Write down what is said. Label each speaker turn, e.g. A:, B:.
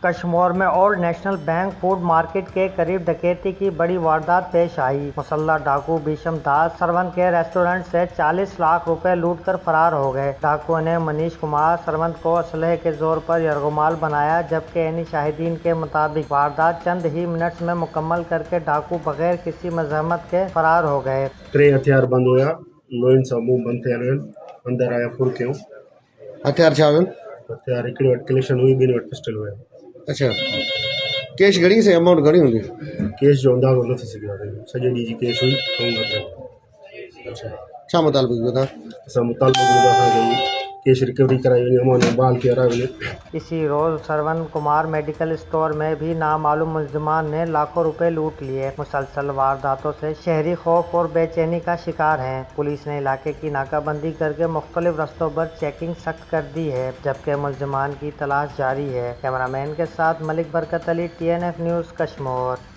A: कश्मीर में old national bank food market के करीब डकैती की बड़ी वारदात पेश आई। मुसल्लह डाकू भीषम दास सरवंत के रेस्टोरेंट से 40 लाख रुपए लूटकर फरार हो गए। डाकुओं ने मनीष कुमार सरवंत को असलहे के जोर पर यरगुमाल बनाया, जबकि एनी शाहिदीन के मुताबिक वारदात चंद ही मिनट्स में मुकम्मल करके डाकू बगैर किसी मजहमत के फरार हो गए।
B: ट्रे हथियार बंद होया, लोइन सा मुंह बंद थे, अंदर आया फुर क्यों
C: हथियार छा
B: हथियार हिकिड़ी वटि कलेक्शन हुई, ॿिनि वटि पिस्टल हुया।
C: अच्छा, कैश घणी से अमाउंट घणी हूंदी?
B: केस जो अंदाज़ो न थी सघे, सॼे ॾींहं जी केस हुई। अच्छा,
C: छा मुतालबो ॿुधां?
B: असां मुतालबो असांखे केस रिकवरी कराई वञे, अमाउंट बाल खे हराए वञे।
A: इसी रोज सरवंत कुमार मेडिकल स्टोर में भी नामालूम मुलजिमान ने लाखों रुपए लूट लिए। मुसलसल वारदातों से शहरी खौफ और बेचैनी का शिकार हैं। पुलिस ने इलाके की नाकाबंदी करके मुख्तलिफ रस्तों पर चेकिंग सख्त कर दी है, जबकि मुलजिमान की तलाश जारी है। कैमरामैन के साथ मलिक बरकत अली, TNF न्यूज़, कश्मीर।